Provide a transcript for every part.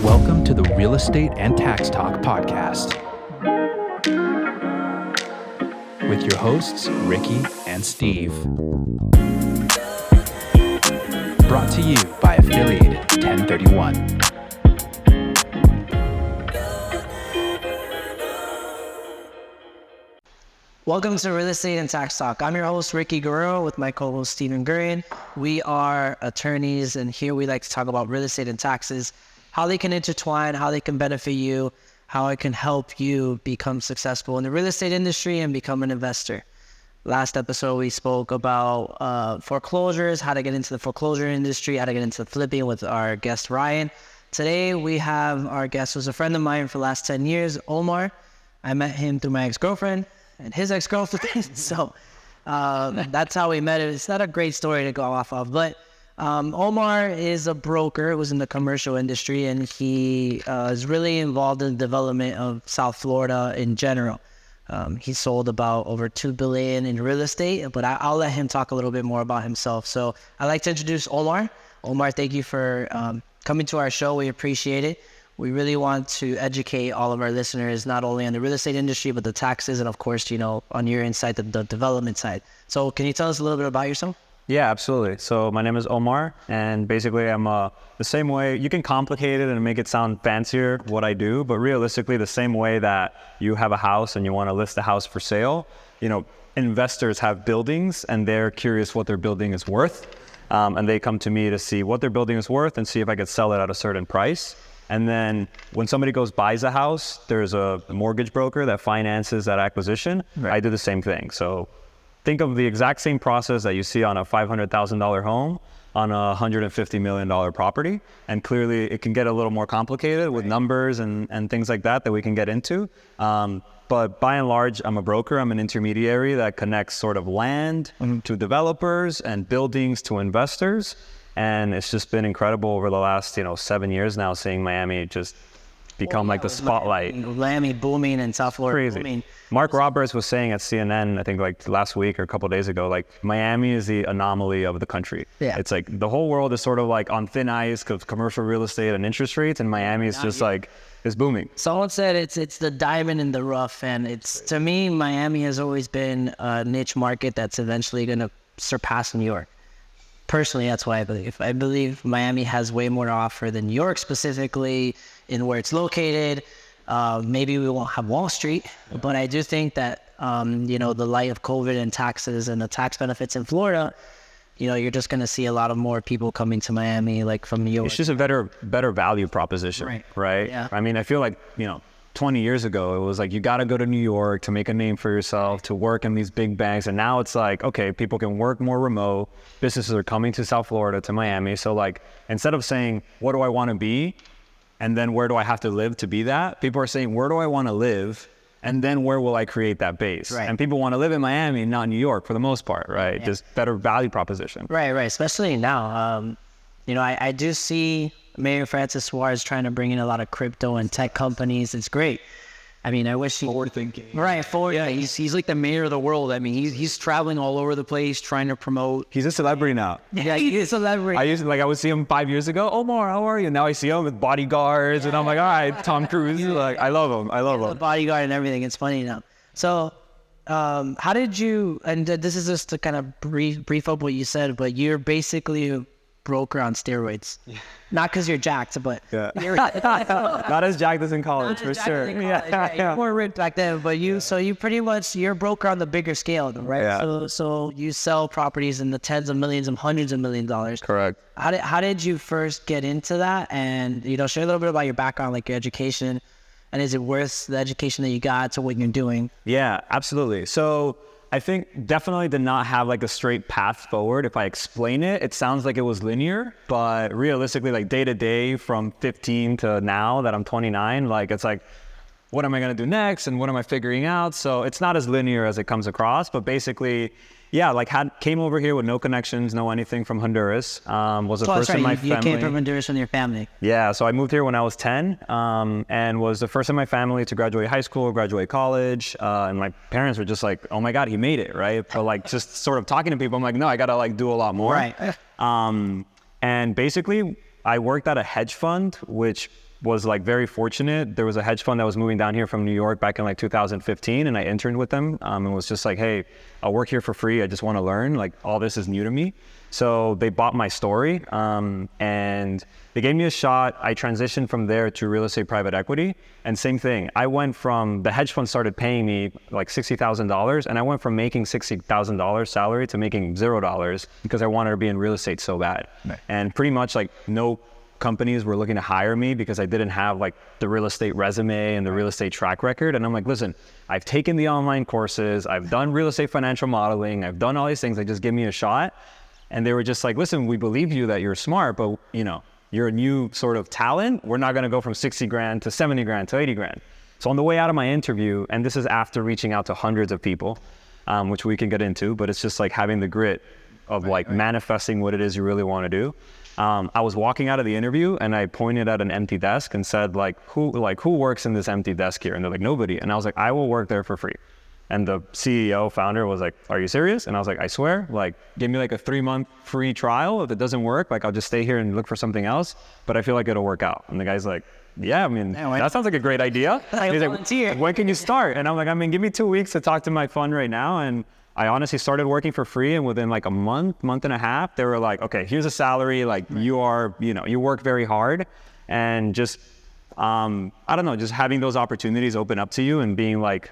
Welcome to the Real Estate and Tax Talk podcast with your hosts, Ricky and Steve. Brought to you by Affiliated 1031. Welcome to Real Estate and Tax Talk. I'm your host, Ricky Guerrero, with my co-host, Stephen Gurian. We are attorneys, and here we like to talk about real estate and taxes, how they can intertwine, how they can benefit you, how it can help you become successful in the real estate industry and become an investor. Last episode, we spoke about foreclosures, how to get into the foreclosure industry, how to get into flipping with our guest, Ryan. Today, we have our guest who's a friend of mine for the last 10 years, Omar. I met him through my ex-girlfriend and his ex-girlfriend. So that's how we met. It's not a great story to go off of, but Omar is a broker, was in the commercial industry, and he is really involved in the development of South Florida in general. He sold about over $2 billion in real estate, but I'll let him talk a little bit more about himself. So I'd like to introduce Omar. Omar, thank you for coming to our show. We appreciate it. We really want to educate all of our listeners, not only on the real estate industry, but the taxes, and of course, on your insight, the development side. So can you tell us a little bit about yourself? Yeah, absolutely. So my name is Omar, and basically I'm the same way. You can complicate it and make it sound fancier, what I do, but realistically the same way that you have a house and you want to list the house for sale, investors have buildings and they're curious what their building is worth. And they come to me to see what their building is worth and see if I could sell it at a certain price. And then when somebody buys a house, there's a mortgage broker that finances that acquisition. Right. I do the same thing. So think of the exact same process that you see on a $500,000 home on a $150 million property. And clearly it can get a little more complicated with numbers and things like that we can get into. But by and large, I'm a broker. I'm an intermediary that connects sort of land to developers and buildings to investors. And it's just been incredible over the last, 7 years now, seeing Miami just become like the spotlight. Miami booming and South Florida crazy. Booming. Mark Roberts was saying at CNN, I think like last week or a couple of days ago, like Miami is the anomaly of the country. Yeah. It's like the whole world is sort of like on thin ice because commercial real estate and interest rates, and Miami is just like, it's booming. Someone said it's the diamond in the rough, and to me, Miami has always been a niche market that's eventually going to surpass New York. Personally, that's what I believe. I believe Miami has way more to offer than New York, specifically in where it's located. Maybe we won't have Wall Street, but I do think that, the light of COVID and taxes and the tax benefits in Florida, you're just going to see a lot of more people coming to Miami, like from New York. It's just a better value proposition, right? Yeah. I mean, I feel like, 20 years ago, it was like, you got to go to New York to make a name for yourself, to work in these big banks. And now it's like, okay, people can work more remote. Businesses are coming to South Florida, to Miami. So like, instead of saying, what do I want to be? And then where do I have to live to be that? People are saying, where do I want to live? And then where will I create that base? Right. And people want to live in Miami, not New York for the most part, right? Yeah. Just better value proposition. Right. Especially now. I do see Mayor Francis Suarez trying to bring in a lot of crypto and tech companies. It's great. I mean, I wish forward thinking. Right, forward. Yeah, he's like the mayor of the world. I mean, he's traveling all over the place trying to promote. He's a celebrity now. Yeah, he's a celebrity. I would see him 5 years ago. Omar, how are you? Now I see him with bodyguards, and I'm like, all right, Tom Cruise. Like, I love him. The bodyguard and everything. It's funny now. So, how did you? And this is just to kind of brief up what you said, but you're basically a broker on steroids. Yeah. Not because you're jacked, but you're not as jacked as in college, for sure. Yeah. More ripped back then, but you're a broker on the bigger scale, right? Yeah. So you sell properties in the tens of millions and hundreds of millions of dollars. Correct. How did you first get into that? And share a little bit about your background, like your education, and is it worth the education that you got to what you're doing? Yeah, absolutely. So I think definitely did not have like a straight path forward. If I explain it, it sounds like it was linear, but realistically, like day to day from 15 to now that I'm 29, like it's like, what am I going to do next? And what am I figuring out? So it's not as linear as it comes across, but basically, yeah, like came over here with no connections, no anything from Honduras. Was the first in my family. You came from Honduras from your family. Yeah, so I moved here when I was 10, and was the first in my family to graduate high school, graduate college, and my parents were just like, "Oh my God, he made it!" Right? But like just sort of talking to people, I'm like, "No, I gotta like do a lot more." Right. And basically, I worked at a hedge fund, which was like very fortunate. There was a hedge fund that was moving down here from New York back in like 2015, and I interned with them, and was just like, hey, I'll work here for free. I just want to learn. Like, all this is new to me. So they bought my story, and they gave me a shot. I transitioned from there to real estate private equity, and same thing. I went from, the hedge fund started paying me like $60,000, and I went from making $60,000 salary to making $0 because I wanted to be in real estate so bad. Right. And pretty much like no companies were looking to hire me because I didn't have like the real estate resume and the real estate track record. And I'm like, listen, I've taken the online courses, I've done real estate financial modeling, I've done all these things, like just give me a shot. And they were just like, listen, we believe you that you're smart, but you know, you're a new sort of talent. We're not gonna go from 60 grand to 70 grand to 80 grand. So on the way out of my interview, and this is after reaching out to hundreds of people, which we can get into, but it's just like having the grit of manifesting what it is you really wanna do. I was walking out of the interview and I pointed at an empty desk and said, who works in this empty desk here? And they're like, nobody. And I was like, I will work there for free. And the CEO founder was like, are you serious? And I was like, I swear, like, give me like a 3-month free trial. If it doesn't work, like, I'll just stay here and look for something else, but I feel like it'll work out. And the guy's like, yeah, I mean, that sounds like a great idea. He's like, when can you start? And I'm like, I mean, give me 2 weeks to talk to my fund right now. And I honestly started working for free, and within like a month and a half, they were like, okay, here's a salary. Like, you are, you know, you work very hard, and just, I don't know, just having those opportunities open up to you and being like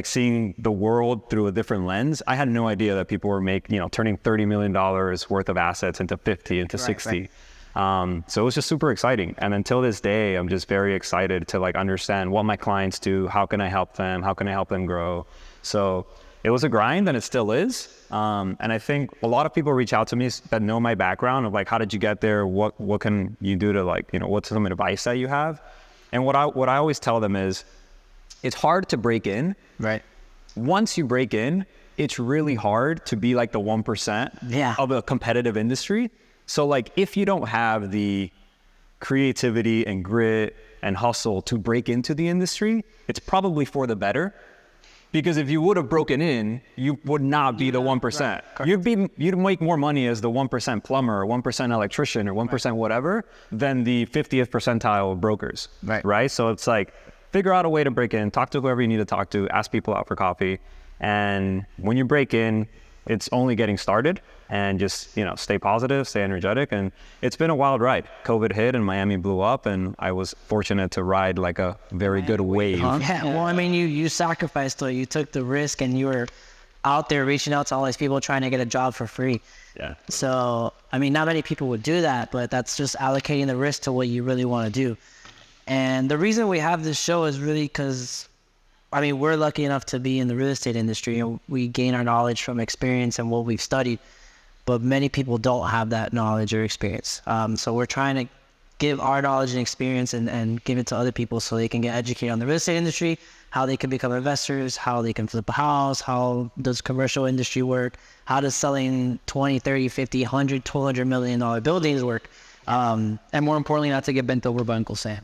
seeing the world through a different lens. I had no idea that people were turning $30 million worth of assets into 50, into 60. So it was just super exciting. And until this day, I'm just very excited to like understand what my clients do. How can I help them? How can I help them grow? So it was a grind, and it still is. And I think a lot of people reach out to me that know my background of like, how did you get there? What can you do to like, what's some advice that you have? And what I always tell them is, it's hard to break in. Right. Once you break in, it's really hard to be like the 1% of a competitive industry. So like, if you don't have the creativity and grit and hustle to break into the industry, it's probably for the better. Because if you would have broken in, you would not be the 1%. Right. You'd make more money as the 1% plumber or 1% electrician or 1% whatever than the 50th percentile of brokers. Right. So it's like, figure out a way to break in, talk to whoever you need to talk to, ask people out for coffee. And when you break in, it's only getting started, and just, stay positive, stay energetic. And it's been a wild ride. COVID hit and Miami blew up, and I was fortunate to ride like a very good wave. Yeah, well, I mean, you sacrificed though. You took the risk, and you were out there reaching out to all these people trying to get a job for free. Yeah. So, I mean, not many people would do that, but that's just allocating the risk to what you really want to do. And the reason we have this show is really because, I mean, we're lucky enough to be in the real estate industry, and we gain our knowledge from experience and what we've studied, but many people don't have that knowledge or experience. So we're trying to give our knowledge and experience and give it to other people so they can get educated on the real estate industry, how they can become investors, how they can flip a house, how does commercial industry work, how does selling 20, 30, 50, 100, $200 million buildings work. And more importantly, not to get bent over by Uncle Sam.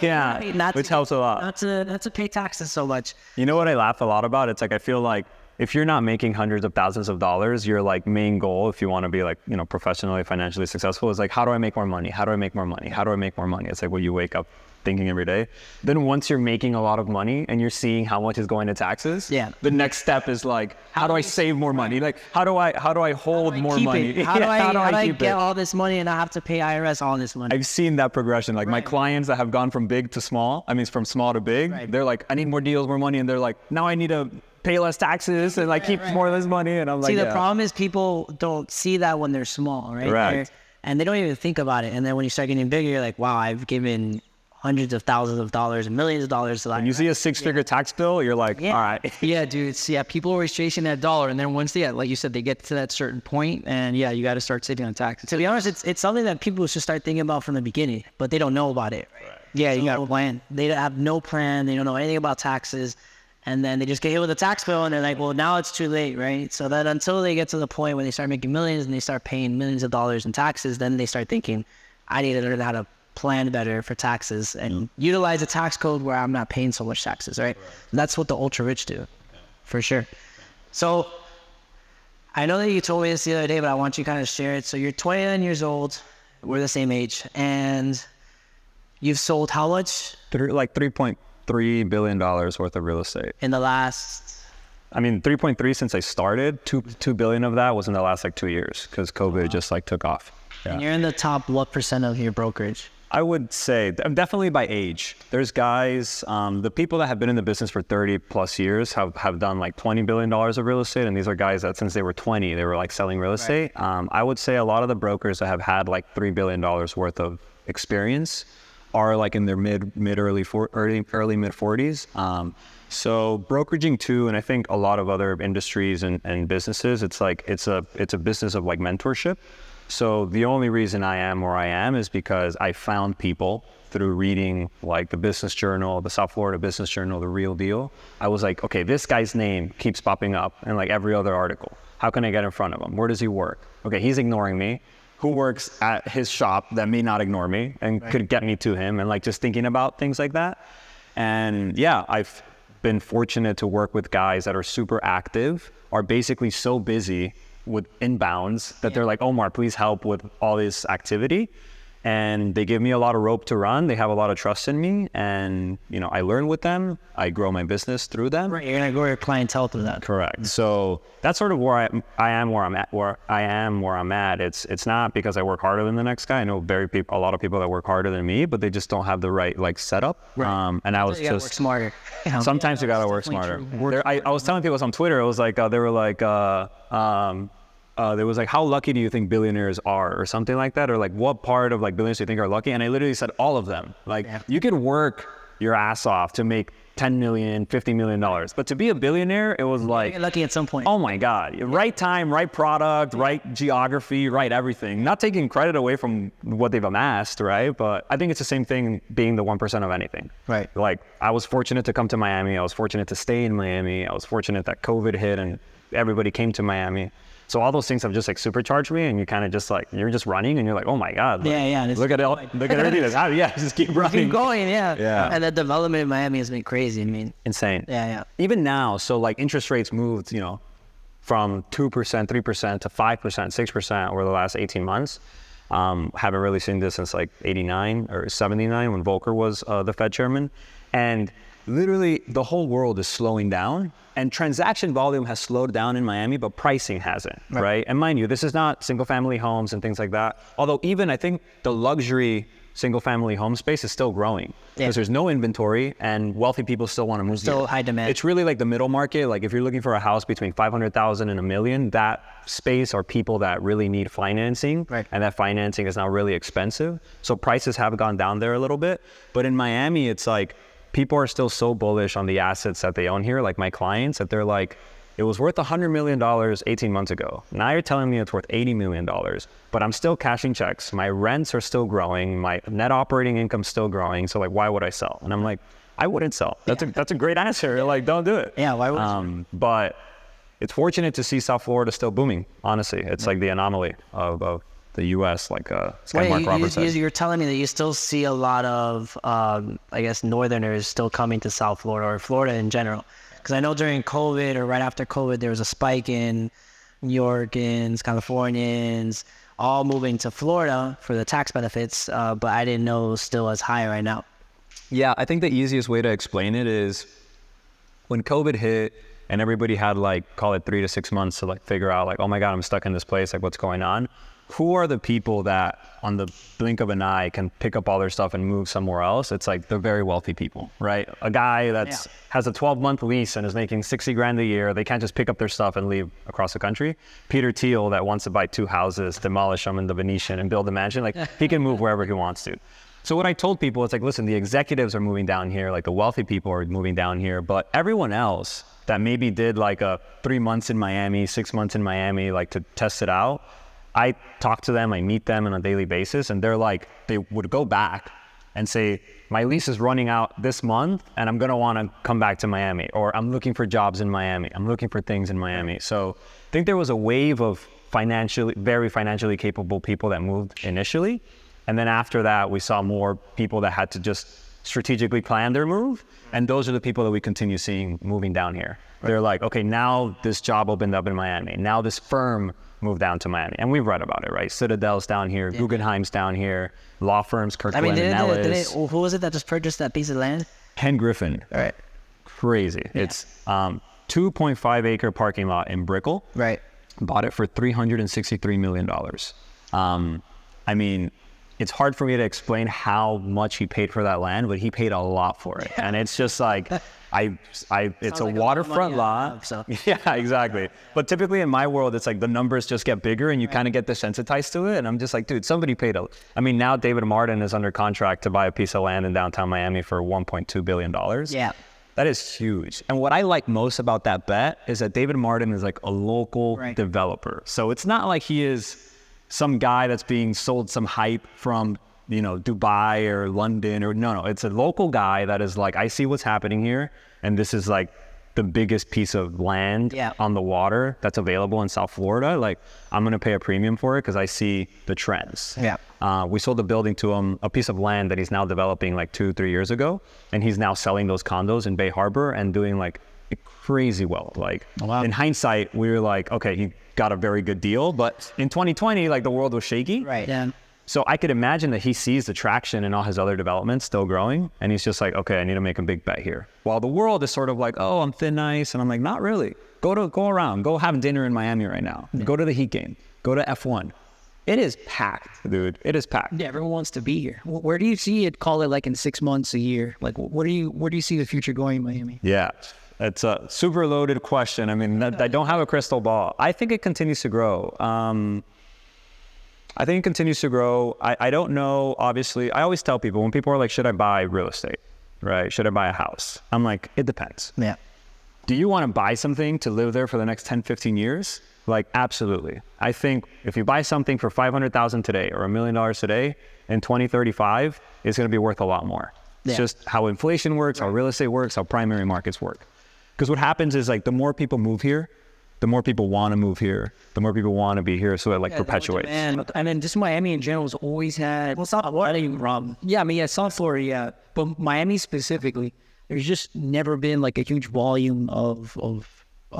Yeah, which helps a lot. Not to pay taxes so much. You know what I laugh a lot about? It's like, I feel like if you're not making hundreds of thousands of dollars, your like main goal, if you want to be like, professionally, financially successful, is like, how do I make more money? How do I make more money? How do I make more money? It's like what you wake up thinking every day. Then once you're making a lot of money and you're seeing how much is going to taxes, the next step is like, how do I save more money? Like, how do I hold more money? How do I get all this money and not have to pay IRS all this money? I've seen that progression. Like my clients that have gone from big to small, from small to big, they're like, I need more deals, more money. And they're like, now I need to pay less taxes and like keep more of this money. And I'm like, the problem is people don't see that when they're small, right? Correct. And they don't even think about it. And then when you start getting bigger, you're like, wow, I've given hundreds of thousands of dollars and millions of dollars to that. When you see a 6-figure tax bill, you're like, all right. Yeah, dude. People always chasing that dollar. And then once like you said, they get to that certain point, and you got to start saving on taxes. To be honest, it's something that people should start thinking about from the beginning, but they don't know about it. Right? Yeah, you got a plan. They have no plan. They don't know anything about taxes. And then they just get hit with a tax bill, and they're like, well, now it's too late, right? So then until they get to the point where they start making millions and they start paying millions of dollars in taxes, then they start thinking, I need to learn how to plan better for taxes and utilize a tax code where I'm not paying so much taxes, right? That's what the ultra rich do, for sure. So I know that you told me this the other day, but I want you to kind of share it. So you're 29 years old, we're the same age, and You've sold how much Like $3.3 billion worth of real estate. in the last? I mean, 3.3 since I started. 2 billion of that was in the last like 2 years because COVID just like took off. And you're in the top what % of your brokerage? I would say definitely by age. There's guys, the people that have been in the business for 30 plus years have done like $20 billion of real estate. And these are guys that since they were 20, they were like selling real estate. I would say a lot of the brokers that have had like $3 billion worth of experience are like in their early mid 40s. So brokeraging too, and I think a lot of other industries and businesses, it's a business of like mentorship. So the only reason I am where I am is because I found people through reading like the Business Journal, the South Florida Business Journal, The Real Deal. I was like, okay, this guy's name keeps popping up in like every other article. How can I get in front of him? Where does he work? Okay, he's ignoring me. Who works at his shop that may not ignore me and could get me to him, and like just thinking about things like that. And yeah, I've been fortunate to work with guys that are super active, are basically so busy with inbounds that they're like, Omar, please help with all this activity. And they give me a lot of rope to run. They have a lot of trust in me, and you know, I learn with them. I grow my business through them. Right, you're gonna grow your clientele through that. Correct. So that's sort of where I am where I'm at. It's not because I work harder than the next guy. I know a lot of people that work harder than me, but they just don't have the right like setup. Right. And I was You gotta just work smarter. sometimes you gotta work smarter. I was telling people on Twitter, it was like they were like there was like, how lucky do you think billionaires are, or something like that, or like what part of like billionaires do you think are lucky? And I literally said all of them. Like you could work your ass off to make $10 million, $50 million, but to be a billionaire, it was like, You're lucky at some point. oh my God, right time, right product, right geography, right everything. Not taking credit away from what they've amassed, right? But I think it's the same thing being the 1% of anything. Right. Like I was fortunate to come to Miami. I was fortunate to stay in Miami. I was fortunate that COVID hit and everybody came to Miami. So all those things have just like supercharged me, and you kind of just like, you're just running and you're like, oh my God. Like, look at everything that's happening. Yeah, just keep running. Keep going, Yeah. And the development in Miami has been crazy. I mean, Insane. Yeah. Even now, so like interest rates moved, you know, from 2%, 3% to 5%, 6% over the last 18 months. Haven't really seen this since like 89 or 79 when Volcker was the Fed chairman. And literally the whole world is slowing down, and transaction volume has slowed down in Miami, but pricing hasn't, right? And mind you, this is not single family homes and things like that. Although even I think the luxury single family home space is still growing because there's no inventory and wealthy people still want to move Still here. high demand. It's really like the middle market. Like if you're looking for a house between 500,000 and $1 million, that space are people that really need financing, and that financing is now really expensive. So prices have gone down there a little bit. But in Miami, it's like, people are still so bullish on the assets that they own here, like my clients, that they're like, it was worth $100 million 18 months ago. Now you're telling me it's worth $80 million, but I'm still cashing checks. My rents are still growing. My net operating income's still growing. So like, why would I sell? And I'm like, I wouldn't sell. That's a great answer. Like, don't do it. Yeah, why would you? But it's fortunate to see South Florida still booming. Honestly, it's like the anomaly of the U.S., like Mark Roberts said. You're telling me that you still see a lot of, I guess, Northerners still coming to South Florida or Florida in general. Because I know during COVID or right after COVID, there was a spike in New Yorkers, Californians, all moving to Florida for the tax benefits, but I didn't know it was still as high right now. Yeah, I think the easiest way to explain it is when COVID hit and everybody had like, call it 3 to 6 months to like figure out like, oh my God, I'm stuck in this place, like what's going on? Who are the people that on the blink of an eye can pick up all their stuff and move somewhere else? It's like the very wealthy people, right? A guy that has a 12-month lease and is making 60 grand a year, they can't just pick up their stuff and leave across the country. Peter Thiel that wants to buy 2 houses, demolish them in the Venetian and build a mansion, like he can move wherever he wants to. So what I told people, it's like, listen, the executives are moving down here, like the wealthy people are moving down here, but everyone else that maybe did like a 3 months in Miami, 6 months in Miami, like to test it out, I talk to them, I meet them on a daily basis, and they're like, they would go back and say, my lease is running out this month and I'm gonna wanna come back to Miami, or I'm looking for jobs in Miami, I'm looking for things in Miami. So I think there was a wave of very financially capable people that moved initially. And then after that, we saw more people that had to just strategically plan their move. And those are the people that we continue seeing moving down here. They're like, okay, now this job opened up in Miami. Now this firm move down to Miami. And we've read about it, right? Citadel's down here, Guggenheim's down here, law firms, Kirkland and Ellis. Who was it that just purchased that piece of land? Ken Griffin. All right. Crazy. Yeah. It's 2.5 acre parking lot in Brickell. Right. Bought it for $363 million. I mean, it's hard for me to explain how much he paid for that land, but he paid a lot for it. And it's just like, it's a like waterfront lot. So. Yeah, exactly. But typically in my world, it's like the numbers just get bigger and you kind of get desensitized to it. And I'm just like, dude, somebody paid I mean, now David Martin is under contract to buy a piece of land in downtown Miami for $1.2 billion. Yeah. That is huge. And what I like most about that bet is that David Martin is like a local developer. So it's not like he is some guy that's being sold some hype from, you know, Dubai or London or no, it's a local guy that is like, I see what's happening here. And this is like the biggest piece of land on the water that's available in South Florida. Like, I'm going to pay a premium for it because I see the trends. Yeah. We sold the building to him, a piece of land that he's now developing like 2-3 years ago. And he's now selling those condos in Bay Harbor and doing like crazy well. Like in hindsight, we were like, okay, he got a very good deal. But in 2020, like the world was shaky. Right. Yeah. So I could imagine that he sees the traction in all his other developments still growing. And he's just like, okay, I need to make a big bet here. While the world is sort of like, oh, I'm thin ice. And I'm like, not really. Go around, go have dinner in Miami right now. Yeah. Go to the Heat game, go to F1. It is packed, dude. It is packed. Yeah, everyone wants to be here. Where do you see it, call it like in 6 months, a year? Like, where do you see the future going in Miami? Yeah. It's a super loaded question. I mean, I don't have a crystal ball. I think it continues to grow. I think it continues to grow. I don't know, obviously. I always tell people when people are like, should I buy real estate, right? Should I buy a house? I'm like, it depends. Yeah. Do you want to buy something to live there for the next 10, 15 years? Like, absolutely. I think if you buy something for $500,000 today or $1 million today, in 2035, it's going to be worth a lot more. It's just how inflation works, how real estate works, how primary markets work. Because what happens is like the more people move here, the more people want to move here, the more people want to be here, so it like perpetuates. And then just Miami in general has always had, South Florida, yeah, I mean, yeah, South Florida, yeah, but Miami specifically, there's just never been like a huge volume of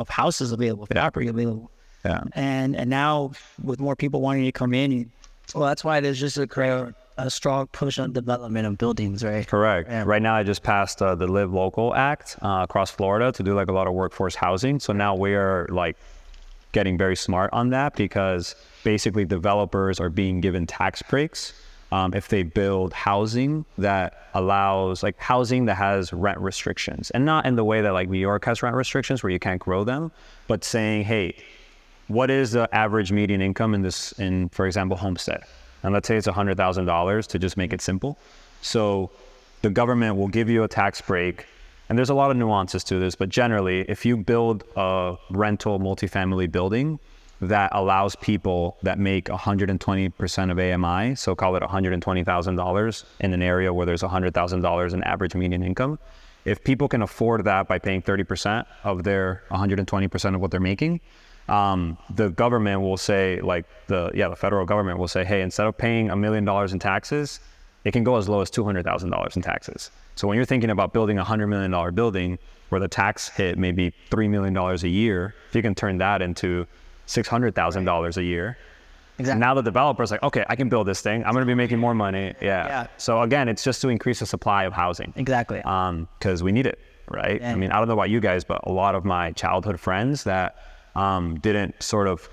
houses available, property available. Yeah. And now with more people wanting to come in, well, that's why there's just a strong push on development of buildings, right? Correct. Yeah. Right now, I just passed the Live Local Act across Florida to do like a lot of workforce housing. So now we are like getting very smart on that because basically developers are being given tax breaks if they build housing that allows like housing that has rent restrictions, and not in the way that like New York has rent restrictions where you can't grow them, but saying, hey, what is the average median income in for example, Homestead? And let's say it's $100,000 to just make it simple. So the government will give you a tax break. And there's a lot of nuances to this, but generally, if you build a rental multifamily building that allows people that make 120% of AMI, so call it $120,000 in an area where there's $100,000 in average median income, if people can afford that by paying 30% of their 120% of what they're making, the government will say, like the federal government will say, hey, instead of paying $1 million in taxes, it can go as low as $200,000 in taxes. So when you're thinking about building a $100 million building where the tax hit may be $3 million a year, if you can turn that into $600,000 a year, exactly. Now the developer's like, okay, I can build this thing. I'm going to be making more money. Yeah. So again, it's just to increase the supply of housing. Exactly. Because we need it, right? Yeah. I mean, I don't know about you guys, but a lot of my childhood friends that didn't sort of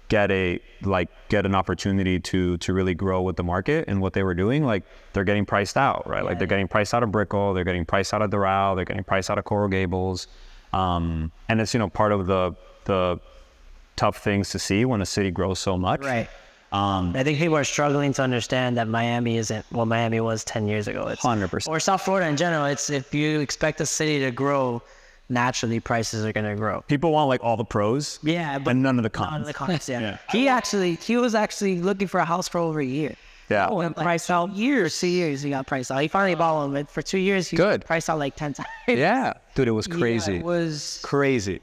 get an opportunity to really grow with the market and what they were doing, like they're getting priced out, right? Like they're getting priced out of Brickell, they're getting priced out of Doral, they're getting priced out of Coral Gables. And it's, part of the tough things to see when a city grows so much. Right. I think people are struggling to understand that Miami isn't what Miami was 10 years ago. It's 100%. Or South Florida in general. It's if you expect a city to grow, naturally prices are going to grow. People want like all the pros, but none of the cons. None of the cons, yeah. He was actually looking for a house for over a year. Yeah. Oh, and priced out 2 years he got priced out. He finally bought one, but for 2 years he priced out like 10 times. Yeah, dude, it was crazy. Yeah, it was crazy.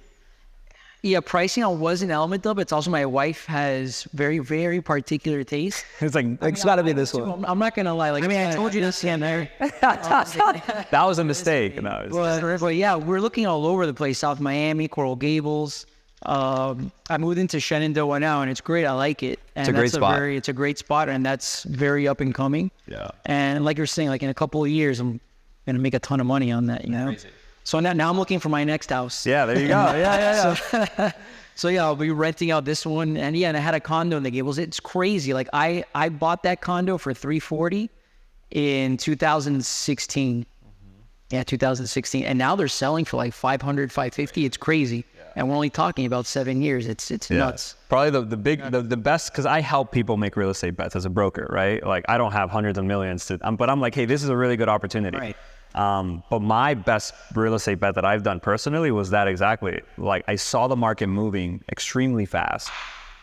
Yeah, pricing was an element of it. It's also my wife has very, very particular taste. It's like, it's got to be this one. I'm not going to lie. Like, I told you this, there. That was a mistake. But yeah, we're looking all over the place. South Miami, Coral Gables, I moved into Shenandoah now, and it's great. I like it. And It's a great spot. It's a great spot, and that's very up and coming. Yeah. And like you're saying, like in a couple of years, I'm gonna make a ton of money on that. You know. Crazy. So now I'm looking for my next house. Yeah, there you go. Yeah. So yeah, I'll be renting out this one, and yeah, and I had a condo in the Gables. It's crazy. Like I bought that condo for $340 in 2016. Yeah, 2016, and now they're selling for like $500, $550. It's crazy, and we're only talking about 7 years. It's nuts. Probably the best, because I help people make real estate bets as a broker, right? Like I don't have hundreds of millions but I'm like, hey, this is a really good opportunity. Right. But my best real estate bet that I've done personally was that exactly. Like I saw the market moving extremely fast,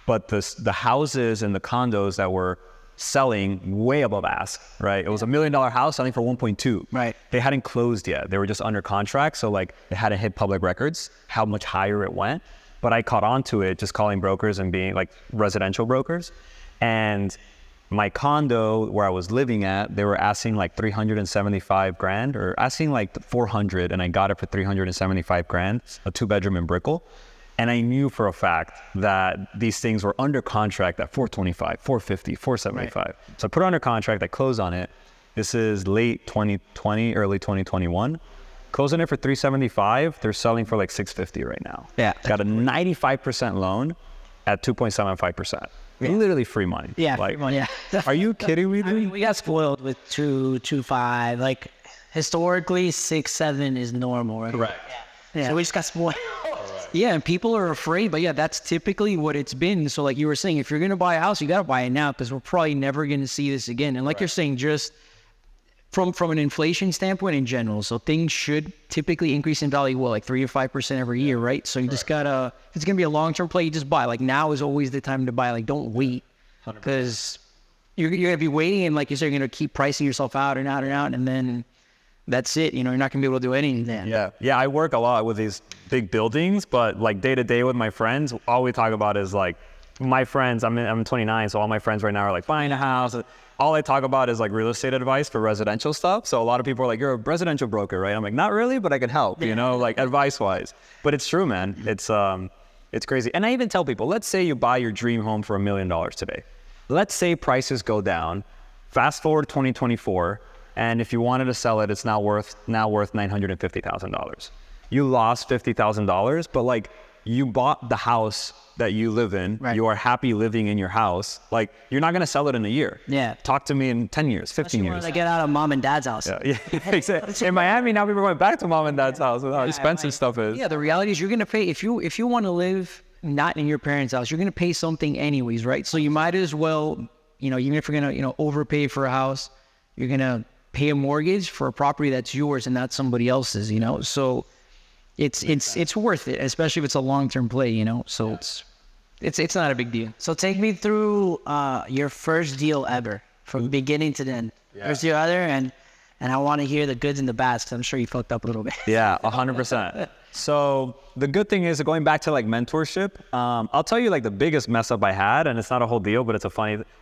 but the houses and the condos that were selling way above ask, right? It was $1 million house selling for 1.2. Right. They hadn't closed yet. They were just under contract. So like it hadn't hit public records, how much higher it went. But I caught on to it just calling brokers and being like residential brokers. And my condo where I was living at, they were asking like 375 grand or asking like 400, and I got it for 375 grand, a 2-bedroom in Brickell. And I knew for a fact that these things were under contract at 425, 450, 475. Right. So I put it under contract, I closed on it. This is late 2020, early 2021. Closing it for 375, they're selling for like 650 right now. Yeah. Got a 95% loan at 2.75%. Yeah. Literally free money. Yeah, like, free money, yeah. Are you kidding me, dude? I mean, we got spoiled with 2.25. Like historically, 6.7 is normal, right? Correct. Yeah. So we just got spoiled. Yeah, and people are afraid, but yeah, that's typically what it's been. So like you were saying, if you're going to buy a house, you got to buy it now because we're probably never going to see this again. And like you're saying, just from an inflation standpoint in general, so things should typically increase in value, like 3 to 5% every year, right? So you just got to, if it's going to be a long-term play, you just buy. Like now is always the time to buy. Like don't wait because you're going to be waiting and like you said, you're going to keep pricing yourself out and out and out. And then that's it. You know, you're not gonna be able to do anything then. Yeah. I work a lot with these big buildings, but like day to day with my friends, all we talk about is like my friends. I'm 29, so all my friends right now are like buying a house. All I talk about is like real estate advice for residential stuff. So a lot of people are like, "You're a residential broker, right?" I'm like, "Not really, but I can help." You know, like advice wise. But it's true, man. It's crazy. And I even tell people, let's say you buy your dream home for $1 million today. Let's say prices go down. Fast forward to 2024. And if you wanted to sell it, it's now worth $950,000. You lost $50,000, but like you bought the house that you live in. Right. You are happy living in your house. Like you're not gonna sell it in a year. Yeah. Talk to me in 10 years, 15 years. To get out of mom and dad's house. Yeah. Exactly. In Miami now, people are going back to mom and dad's house with how expensive stuff is. Yeah, the reality is you're gonna pay if you want to live not in your parents' house, you're gonna pay something anyways, right? So you might as well, you know, even if you're gonna, overpay for a house, you're gonna pay a mortgage for a property that's yours and not somebody else's, so it's worth it, especially if it's a long-term play, so it's not a big deal. So take me through your first deal ever from beginning to end. First deal ever, and I want to hear the goods and the bads because I'm sure you fucked up a little bit. Yeah, 100%. So the good thing is going back to like mentorship, I'll tell you like the biggest mess up I had, and it's not a whole deal, but it's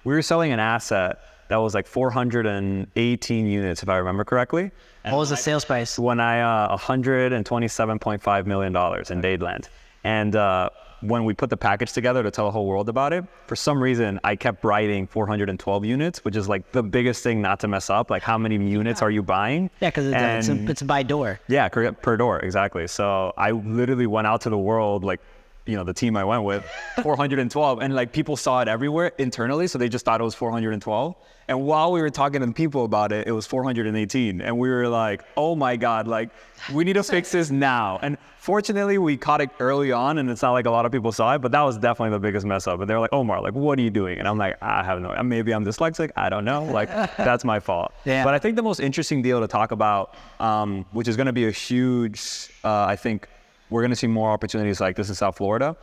we were selling an asset that was like 418 units, if I remember correctly. And what was the sales price? When $127.5 million in Dadeland. And when we put the package together to tell the whole world about it, for some reason, I kept writing 412 units, which is like the biggest thing not to mess up. Like how many units are you buying? Yeah, because it's by door. Yeah, per door, exactly. So I literally went out to the world, like, the team I went with, 412, and like people saw it everywhere internally, so they just thought it was 412. And while we were talking to people about it, it was 418, and we were like, "Oh my God, like we need to fix this now." And fortunately, we caught it early on, and it's not like a lot of people saw it, but that was definitely the biggest mess up. And they're like, "Omar, like what are you doing?" And I'm like, "I have no, maybe I'm dyslexic, I don't know, like that's my fault." Yeah. But I think the most interesting deal to talk about, which is going to be a huge, I think. We're going to see more opportunities like this in South Florida,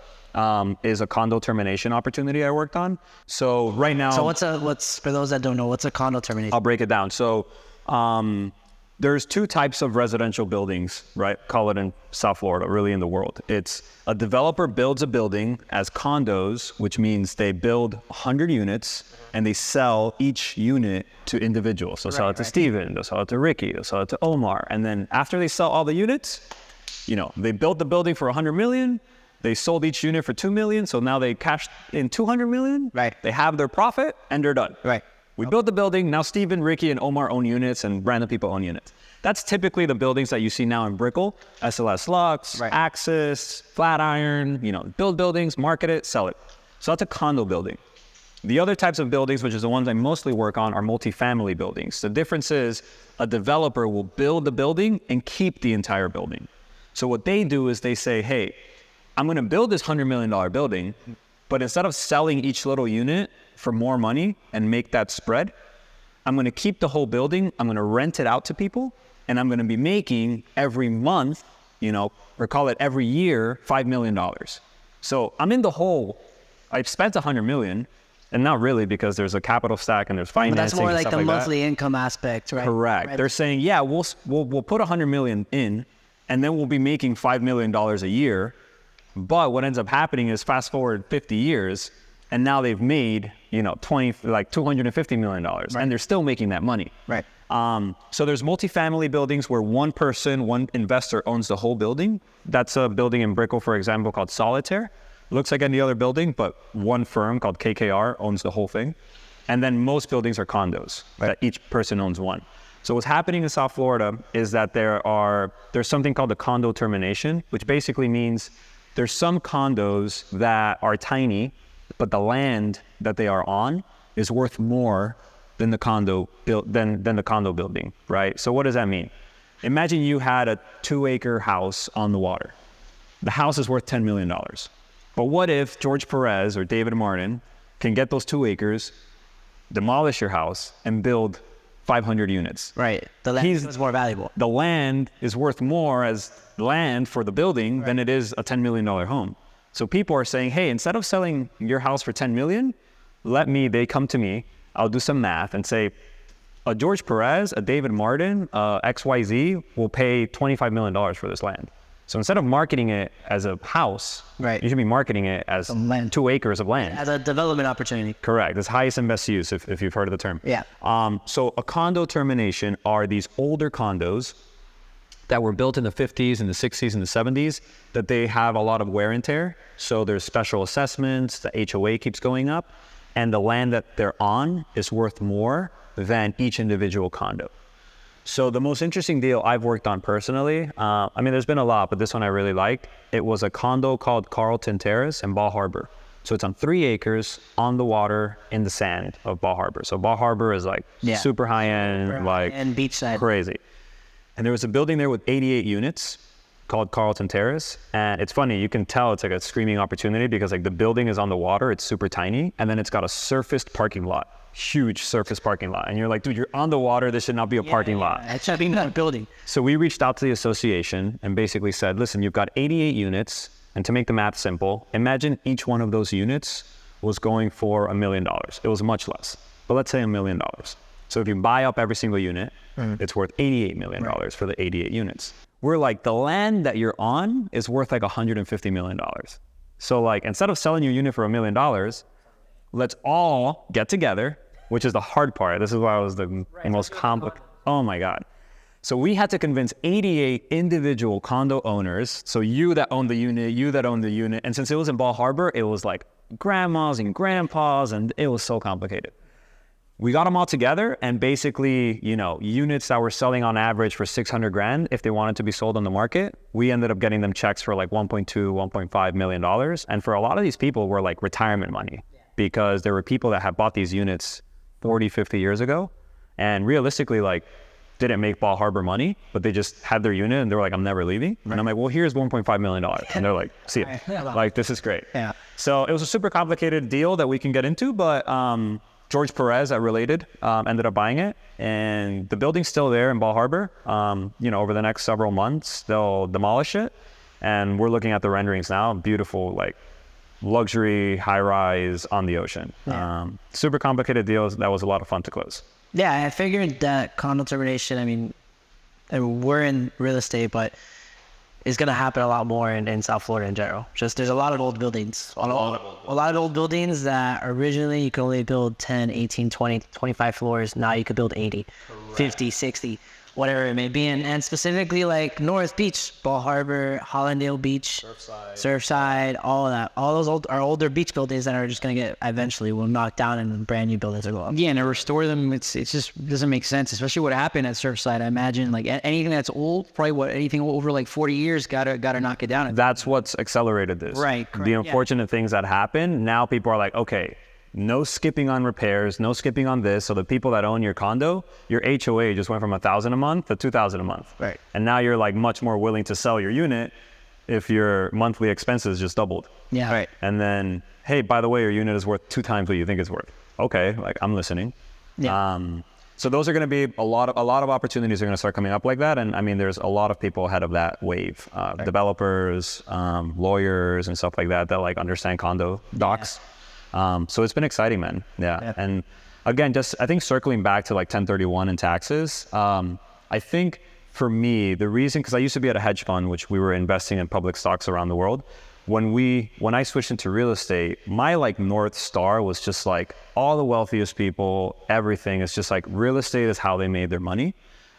is a condo termination opportunity I worked on. So right now... So what's for those that don't know, what's a condo termination? I'll break it down. So there's two types of residential buildings, right? Call it in South Florida, really in the world. It's a developer builds a building as condos, which means they build 100 units and they sell each unit to individuals. They'll sell it to Steven, they'll sell it to Ricky, they'll sell it to Omar. And then after they sell all the units... they built the building for 100 million, They sold each unit for $2 million. So now they cashed in $200 million. Right. They have their profit and they're done. Right. We built the building. Now Steven, Ricky, and Omar own units and random people own units. That's typically the buildings that you see now in Brickell, SLS Lux, Right. Axis, Flatiron, build buildings, market it, sell it. So that's a condo building. The other types of buildings, which is the ones I mostly work on, are multifamily buildings. The difference is a developer will build the building and keep the entire building. So what they do is they say, hey, I'm going to build this $100 million building, but instead of selling each little unit for more money and make that spread, I'm going to keep the whole building. I'm going to rent it out to people, and I'm going to be making every month, or call it every year, $5 million. So I'm in the hole. I've spent $100 million. And not really, because there's a capital stack and there's financing. But that's more and like stuff the like monthly that. income aspect, right? Correct. Right. They're saying, yeah, we'll put $100 million in, and then we'll be making $5 million a year. But what ends up happening is fast forward 50 years, and now they've made $250 million, right. And they're still making that money. Right. So there's multifamily buildings where one investor owns the whole building. That's a building in Brickell, for example, called Solitaire. Looks like any other building, but one firm called KKR owns the whole thing. And then most buildings are condos, that each person owns one. So what's happening in South Florida is that there's something called the condo termination, which basically means there's some condos that are tiny, but the land that they are on is worth more than the condo building, right? So what does that mean? Imagine you had a 2-acre house on the water. The house is worth $10 million. But what if George Perez or David Martin can get those 2 acres, demolish your house, and build 500 units? Right. The land is more valuable. The land is worth more as land for the building than it is a $10 million home. So people are saying, hey, instead of selling your house for $10 million, they come to me, I'll do some math and say, a George Perez, a David Martin, XYZ will pay $25 million for this land. So instead of marketing it as a house, right. You should be marketing it as 2 acres of land. As a development opportunity. Correct. It's highest and best use, if you've heard of the term. Yeah. So a condo termination are these older condos that were built in the 50s and the 60s and the 70s that they have a lot of wear and tear. So there's special assessments, the HOA keeps going up, and the land that they're on is worth more than each individual condo. So the most interesting deal I've worked on personally, there's been a lot, but this one I really liked. It was a condo called Carlton Terrace in Bal Harbour. So it's on 3 acres on the water in the sand of Bal Harbour. So Bal Harbour is super high end, and beachside. Crazy. And there was a building there with 88 units called Carlton Terrace. And it's funny, you can tell it's like a screaming opportunity because the building is on the water, it's super tiny, and then it's got a surfaced parking lot. Huge surface parking lot. And you're like, dude, you're on the water. This should not be a parking lot. It should be not a building. So we reached out to the association and basically said, listen, you've got 88 units. And to make the math simple, imagine each one of those units was going for $1 million. It was much less, but let's say $1 million. So if you buy up every single unit, it's worth $88 million for the 88 units. We're like, the land that you're on is worth $150 million. So instead of selling your unit for $1 million, let's all get together, which is the hard part. This is why it was the most complicated. Oh my God. So we had to convince 88 individual condo owners. So you that own the unit, you that own the unit. And since it was in Bal Harbour, it was like grandmas and grandpas, and it was so complicated. We got them all together, and basically, units that were selling on average for $600,000, if they wanted to be sold on the market, we ended up getting them checks for $1.2, $1.5 million. And for a lot of these people were retirement money. Because there were people that had bought these units 40, 50 years ago and realistically didn't make Bal Harbour money, but they just had their unit and they were like, I'm never leaving. Right. And I'm like, well, here's $1.5 million. And they're like, see it. This is great. Yeah. So it was a super complicated deal that we can get into, but George Perez at Related ended up buying it, and the building's still there in Bal Harbour. Over the next several months, they'll demolish it, and we're looking at the renderings now. Beautiful, luxury high-rise on the ocean. Yeah. Super complicated deals. That was a lot of fun to close. Yeah, I figured that condo termination, we're in real estate, but it's going to happen a lot more in South Florida in general. Just there's a lot of old buildings. A lot of old buildings that originally you could only build 10, 18, 20, 25 floors. Now you could build 80. 50, 60, whatever it may be. And specifically like North Beach, Ball Harbor, Hollandale Beach, Surfside, all of that. All those are older beach buildings that are just going to get eventually will knock down and brand new buildings will go up. Yeah, and to restore them, it's just doesn't make sense, especially what happened at Surfside. I imagine like anything that's old, probably anything over like 40 years, gotta knock it down. That's what's accelerated this. Right, correct. The unfortunate things that happen, now people are like, okay, no skipping on repairs, no skipping on this. So the people that own your condo, your HOA just went from $1,000 a month to $2,000 a month. Right. And now you're like much more willing to sell your unit if your monthly expenses just doubled. Yeah. Right. And then, hey, by the way, your unit is worth 2 times what you think it's worth. Okay, like I'm listening. Yeah. So those are going to be a lot of opportunities are going to start coming up like that. And I mean, there's a lot of people ahead of that wave, developers, lawyers and stuff like that like understand condo docs. So it's been exciting, man. Yeah. And again, just I think circling back to like 1031 and taxes, I think for me, the reason, because I used to be at a hedge fund, which we were investing in public stocks around the world. When I switched into real estate, my like North Star was just like all the wealthiest people, everything is just like real estate is how they made their money.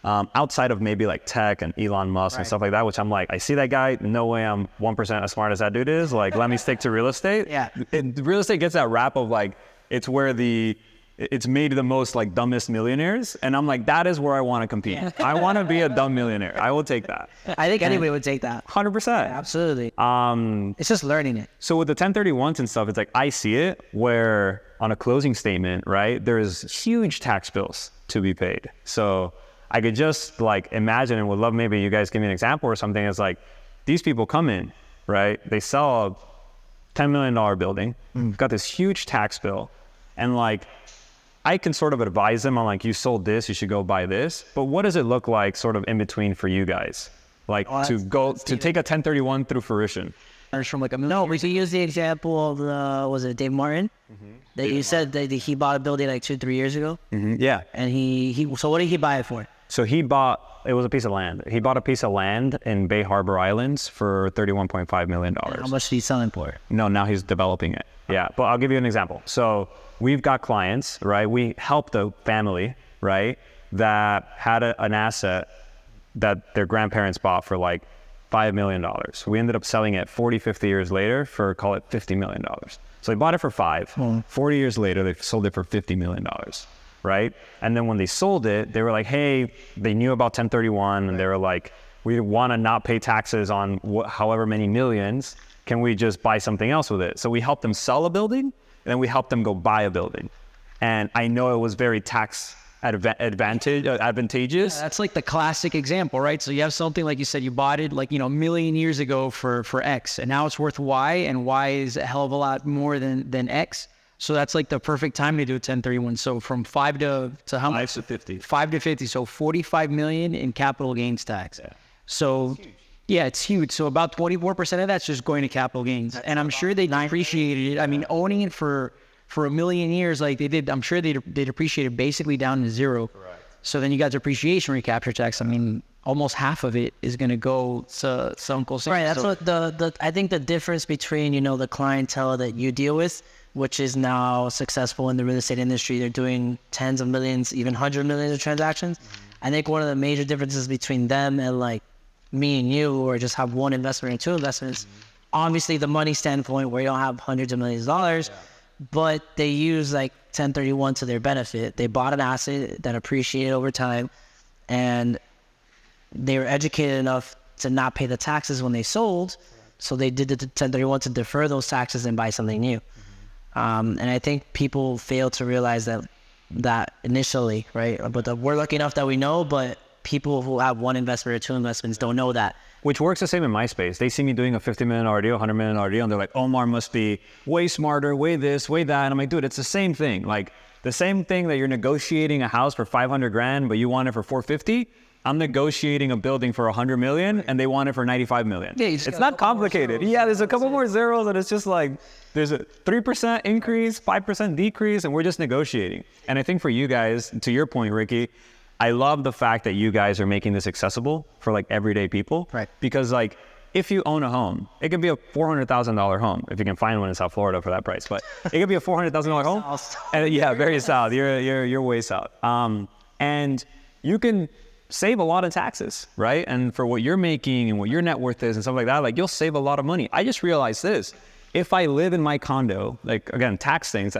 Outside of maybe like tech and Elon Musk and stuff like that, which I'm like, I see that guy, no way I'm 1% as smart as that dude is. Like, let me stick to real estate. Yeah. Real estate gets that rap of like, it's where it's made the most like dumbest millionaires. And I'm like, that is where I want to compete. I want to be a dumb millionaire. I will take that. I think anybody would take that. 100%. Absolutely. It's just learning it. So with the 1031s and stuff, it's like, I see it where on a closing statement, right, there's huge tax bills to be paid. So I could just like imagine and would love maybe you guys give me an example or something. It's like these people come in, right? They sell a $10 million building, got this huge tax bill, and like I can sort of advise them on like, you sold this, you should go buy this. But what does it look like sort of in between for you guys? Like to take a 1031 through fruition? From like No, we could use the example of was it Dave Martin? That you said that he bought a building like 2-3 years ago. Yeah. And so what did he buy it for? So it was a piece of land. He bought a piece of land in Bay Harbor Islands for $31.5 million. How much did he sell it for? No, now he's developing it. Yeah, but I'll give you an example. So we've got clients, right? We helped a family, right, that had an asset that their grandparents bought for like $5 million. We ended up selling it 40, 50 years later for, call it $50 million. So they bought it for 5. 40 years later, they sold it for $50 million. Right? And then when they sold it, they were like, hey, they knew about 1031 and they were like, we want to not pay taxes on however many millions. Can we just buy something else with it? So we helped them sell a building and then we helped them go buy a building. And I know it was very tax advantageous. That's like the classic example, right? So you have something like you said, you bought it like, a million years ago for X and now it's worth Y and Y is a hell of a lot more than X. So that's like the perfect time to do a 1031. So from 5 to how much? 5 to 50. 5 to 50. So 45 million in capital gains tax. Yeah. So yeah, it's huge. So about 24% of that's just going to capital gains. And I'm sure they depreciated it. I mean, owning it for a million years like they did, I'm sure they depreciated basically down to zero. Correct. So then you got depreciation recapture tax. I mean, almost half of it is going to go to Uncle Sam. Right. That's what I think the difference between, the clientele that you deal with, which is now successful in the real estate industry. They're doing tens of millions, even 100 millions of transactions. I think one of the major differences between them and like me and you, or just have one investment or two investments, obviously the money standpoint where you don't have hundreds of millions of dollars, but they use like 1031 to their benefit. They bought an asset that appreciated over time and they were educated enough to not pay the taxes when they sold. So they did the 1031 to defer those taxes and buy something new. And I think people fail to realize that initially, right? But we're lucky enough that we know, but people who have one investment or two investments don't know that. Which works the same in my space. They see me doing a $50 million deal, $100 million deal, and they're like, Omar must be way smarter, way this, way that. And I'm like, dude, it's the same thing. Like the same thing that you're negotiating a house for 500 grand, but you want it for 450. I'm negotiating a building for 100 million and they want it for 95 million. Yeah, it's not complicated. Yeah, there's a couple more zeros and it's just like, there's a 3% increase, 5% decrease, and we're just negotiating. And I think for you guys, to your point, Ricky, I love the fact that you guys are making this accessible for like everyday people. Right. Because like, if you own a home, it can be a $400,000 home if you can find one in South Florida for that price. But it could be a $400,000 home. And yeah, very south. You're way south. And you can save a lot of taxes, right? And for what you're making and what your net worth is and stuff like that, like you'll save a lot of money. I just realized this. If I live in my condo, like again, tax things,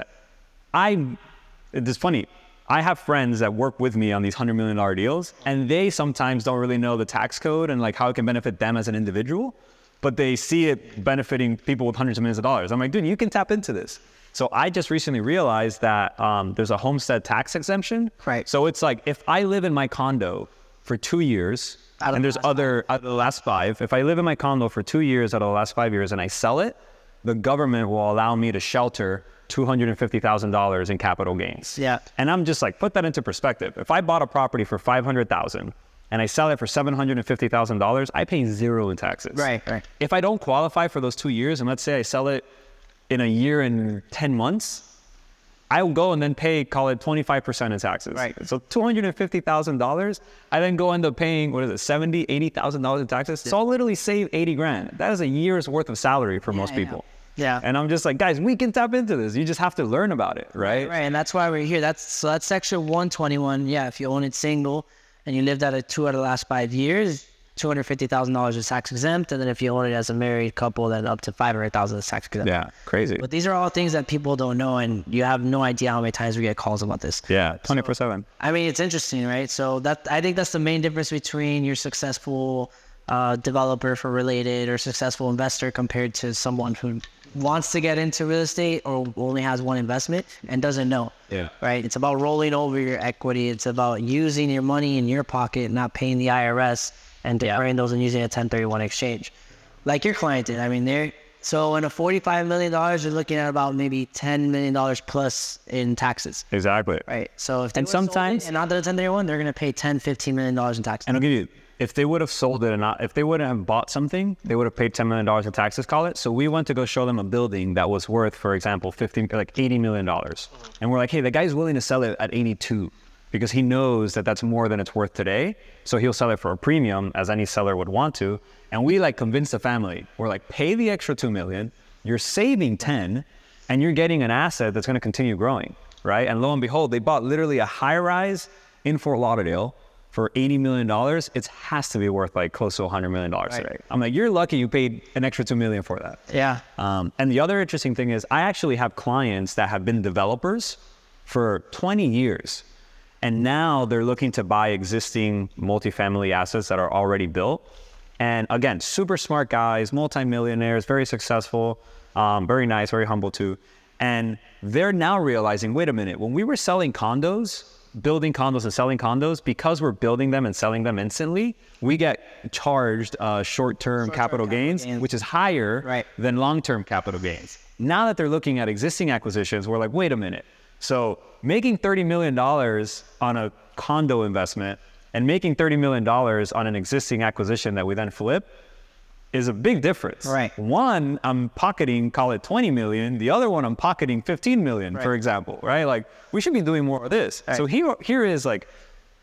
it's funny. I have friends that work with me on these $100 million deals, and they sometimes don't really know the tax code and like how it can benefit them as an individual, but they see it benefiting people with hundreds of millions of dollars. I'm like, dude, you can tap into this. So I just recently realized that there's a homestead tax exemption. Right. So it's like, if I live in my condo for 2 years, and there's out of the last 5, if I live in my condo for 2 years out of the last 5 years and I sell it, the government will allow me to shelter $250,000 in capital gains. Yeah. And I'm just like, put that into perspective. If I bought a property for $500,000 and I sell it for $750,000, I pay 0 in taxes. Right. If I don't qualify for those 2 years, and let's say I sell it in a year and 10 months, I will go and then pay, call it 25% in taxes. Right. So $250,000, I then go end up paying, $70,000, $80,000 in taxes. So I'll literally save 80 grand. That is a year's worth of salary for most people. Yeah. And I'm just like, guys, we can tap into this. You just have to learn about it, right? Right, and that's why we're here. That's section 121. Yeah, if you own it single and you lived out of 2 out of the last 5 years, $250,000 is tax exempt. And then if you own it as a married couple, then up to $500,000 is tax exempt. Yeah, crazy. But these are all things that people don't know, and you have no idea how many times we get calls about this. Yeah, 24/7. I mean, it's interesting, right? So I think that's the main difference between your successful developer for related or successful investor compared to someone who wants to get into real estate or only has one investment and doesn't know. Yeah. Right? It's about rolling over your equity. It's about using your money in your pocket, not paying the IRS and declaring those and using a 1031 exchange. Like your client did. I mean, so in a $45 million, you're looking at about maybe $10 million plus in taxes. Exactly. Right. So if they And sometimes, and not the 1031, they're going to pay $10-15 million in taxes. and I'll give you, if they would have sold it if they wouldn't have bought something, they would have paid $10 million in taxes, call it. So we went to go show them a building that was worth, for example, $80 million. And we're like, hey, the guy's willing to sell it at 82 because he knows that that's more than it's worth today. So he'll sell it for a premium, as any seller would want to. And we like convinced the family. We're like, pay the extra $2 million, you're saving 10, and you're getting an asset that's going to continue growing, right? And lo and behold, they bought literally a high rise in Fort Lauderdale for $80 million. It has to be worth like close to $100 million today. I'm like, you're lucky you paid an extra $2 million for that. Yeah. And the other interesting thing is I actually have clients that have been developers for 20 years. And now they're looking to buy existing multifamily assets that are already built. And again, super smart guys, multimillionaires, very successful, very nice, very humble too. And they're now realizing, wait a minute, when we were selling condos, building condos and selling condos, because we're building them and selling them instantly, we get charged short-term capital gains, which is higher than long-term capital gains. Now that they're looking at existing acquisitions, we're like, wait a minute. So making $30 million on a condo investment and making $30 million on an existing acquisition that we then flip is a big difference. Right. One, I'm pocketing, call it 20 million. The other one, I'm pocketing 15 million, for example, right? Like, we should be doing more of this. Right. So here is like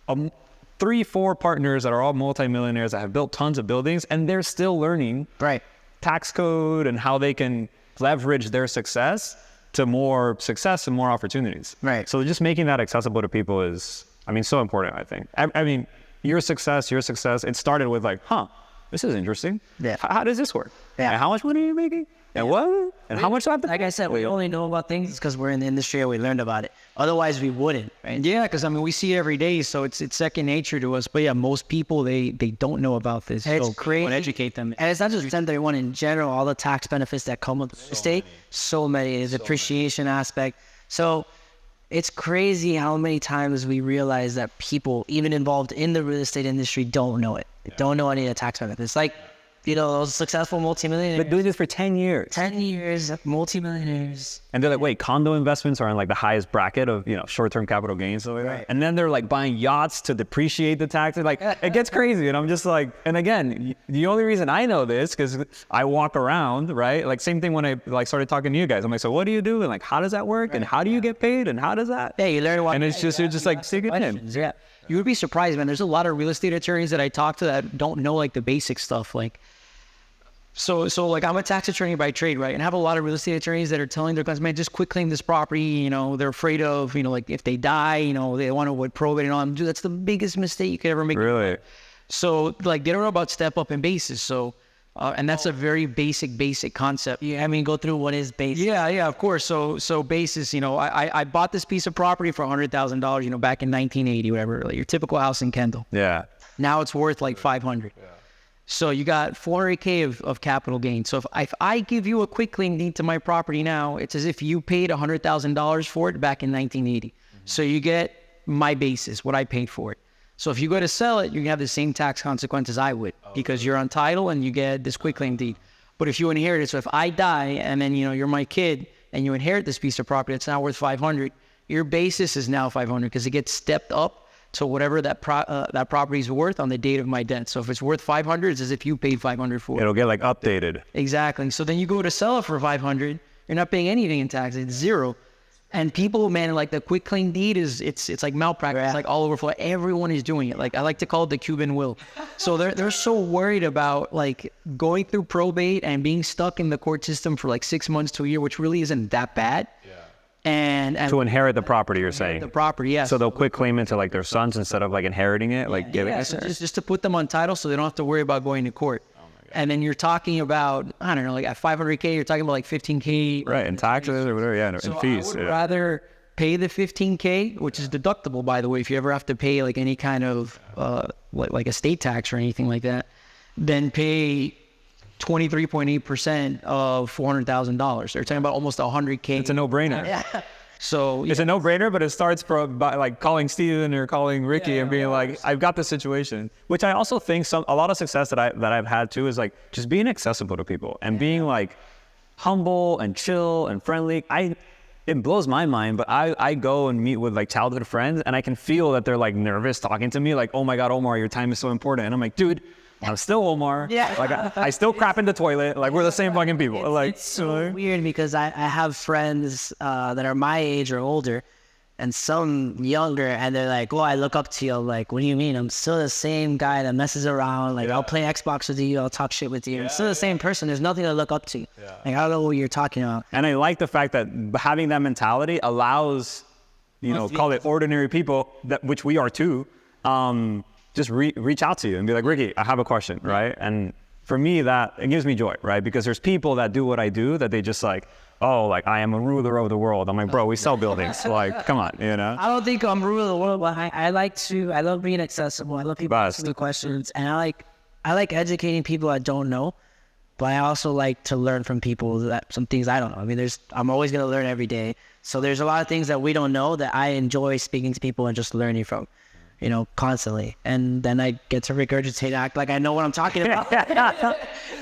3-4 partners that are all multimillionaires that have built tons of buildings, and they're still learning tax code and how they can leverage their success to more success and more opportunities. Right. So just making that accessible to people is, I mean, so important, I think. I mean, your success, it started with like, this is interesting. Yeah. How does this work? Yeah. And how much money are you making? And what? And how much do I have to Like I said, we only know about things because we're in the industry and we learned about it. Otherwise, we wouldn't, right? Yeah, because I mean, we see it every day, so it's second nature to us. But yeah, most people, they don't know about this. And so it's crazy. we educate them. And it's not just 1031 in general, all the tax benefits that come with real estate. So many. There's appreciation aspect. So it's crazy how many times we realize that people, even involved in the real estate industry, don't know it. They don't know any of the tax benefits. Like, you know, those successful multimillionaires. But doing this for 10 years. 10 years, multimillionaires. And they're like, wait, condo investments are in like the highest bracket of, short-term capital gains. Stuff like that. And then they're like buying yachts to depreciate the taxes. Like, it gets crazy. And I'm just like, and again, the only reason I know this, because I walk around, right? Like, same thing when I like started talking to you guys. I'm like, so what do you do? And like, how does that work? And how do you get paid? And how does that? Yeah, you learn what. And it's just, you're just like, dig it in. Yeah. You would be surprised, man. There's a lot of real estate attorneys that I talk to that don't know like the basic stuff. Like, So like I'm a tax attorney by trade, right? And I have a lot of real estate attorneys that are telling their clients, man, just quit claim this property. You know, they're afraid of, you know, like if they die, you know, they want to avoid probate and all. Dude, that's the biggest mistake you could ever make. Really? So like they don't know about step up and basis. So, and that's a very basic concept. Yeah, I mean, go through what is basis. Yeah, of course. So basis, you know, I bought this piece of property for $100,000, you know, back in 1980, whatever, like your typical house in Kendall. Yeah. Now it's worth like 500. Yeah. So you got 400K of capital gain. So if I give you a quick claim deed to my property now, it's as if you paid $100,000 for it back in 1980. Mm-hmm. So you get my basis, what I paid for it. So if you go to sell it, you're gonna have the same tax consequence as I would because you're on title and you get this quick claim deed. But if you inherit it, so if I die and then, you know, you're my kid and you inherit this piece of property, it's now worth 500, your basis is now 500 because it gets stepped up to whatever that property is worth on the date of my death. So if it's worth 500, it's as if you paid 500 for it. It'll get like updated. Exactly. So then you go to sell it for 500, you're not paying anything in tax. It's zero. And people, man, like the quick claim deed it's like malpractice. It's like all over floor. Everyone is doing it. Like I like to call it the Cuban will. So they're so worried about like going through probate and being stuck in the court system for like 6 months to a year, which really isn't that bad. Yeah. And to inherit the property, you're saying? The property, yes. So they'll quick claim it to like their sons instead of like inheriting it, like giving it? So just to put them on title so they don't have to worry about going to court. Oh my God. And then you're talking about, I don't know, like at 500K, you're talking about like 15K. Right, and taxes or whatever, yeah, and fees. I would rather pay the 15K, which is deductible, by the way, if you ever have to pay like any kind of like estate tax or anything like that, than pay 23.8% of $400,000. They're talking about almost 100K. It's a no-brainer. Yeah. So it's a no-brainer, but it starts by like calling Steven or calling Ricky and being like, I've got this situation. Which I also think a lot of success that I've had too is like just being accessible to people and being like humble and chill and friendly. It blows my mind, but I go and meet with like childhood friends and I can feel that they're like nervous talking to me, like, oh my God, Omar, your time is so important. And I'm like, dude, I'm still Omar. Yeah. Like I still crap in the toilet. Like we're the same fucking people. It's so weird because I have friends that are my age or older and some younger and they're like, oh, I look up to you. I'm like, what do you mean? I'm still the same guy that messes around. Like I'll play Xbox with you. I'll talk shit with you. I'm still the same person. There's nothing to look up to. Yeah. Like I don't know what you're talking about. And I like the fact that having that mentality allows, you know, call it ordinary people, which we are too, just reach out to you and be like, Ricky, I have a question, right? And for me, it gives me joy, right? Because there's people that do what I do that they just like, oh, like I am a ruler of the world. I'm like, bro, we sell buildings. Like, come on, you know? I don't think I'm ruler of the world, but I love being accessible. I love people asking me questions. And I like educating people I don't know, but I also like to learn from people some things I don't know. I mean, I'm always going to learn every day. So there's a lot of things that we don't know that I enjoy speaking to people and just learning from. You know, constantly. And then I get to regurgitate, act like I know what I'm talking about.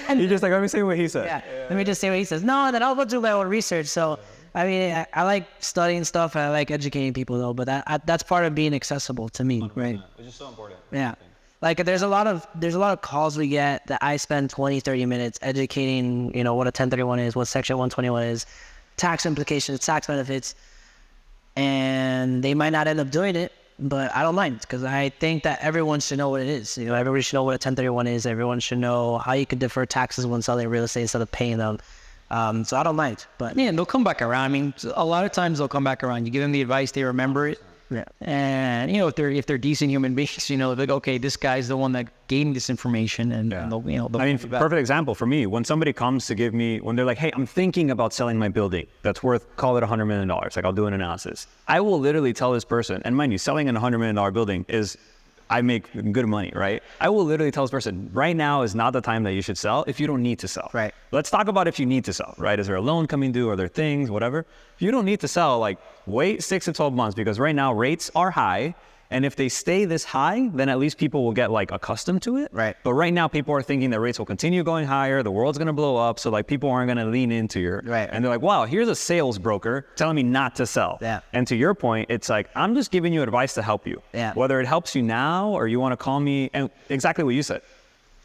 And you're just like, let me say what he said. Yeah. Let me just say what he says. No, then I'll go do my own research. So, I mean, I like studying stuff and I like educating people though, but that's part of being accessible to me, 100%. Right? Which is so important. Yeah. Like there's a lot of calls we get that I spend 20, 30 minutes educating, you know, what a 1031 is, what section 121 is, tax implications, tax benefits, and they might not end up doing it. But I don't mind because I think that everyone should know what it is. You know, everybody should know what a 1031 is. Everyone should know how you could defer taxes when selling real estate instead of paying them. So I don't mind. But yeah, they'll come back around. I mean, a lot of times they'll come back around. You give them the advice, they remember it. Yeah. And you know, if they're decent human beings, you know, they're like, okay, this guy's the one that gave me this information, and they'll, you know, I mean, perfect example for me. When somebody comes to give me, when they're like, hey, I'm thinking about selling my building that's worth, call it $100 million. Like I'll do an analysis. I will literally tell this person, and mind you, selling a $100 million building is, I make good money, right? I will literally tell this person, right now is not the time that you should sell if you don't need to sell. Right. Let's talk about if you need to sell, right? Is there a loan coming due? Are there things, whatever? If you don't need to sell, like wait 6 to 12 months because right now rates are high. And if they stay this high, then at least people will get like accustomed to it. Right. But right now people are thinking that rates will continue going higher. The world's going to blow up. So like people aren't going to lean into your, right. And they're like, wow, here's a sales broker telling me not to sell. Yeah. And to your point, it's like, I'm just giving you advice to help you. Yeah. Whether it helps you now or you want to call me, and exactly what you said.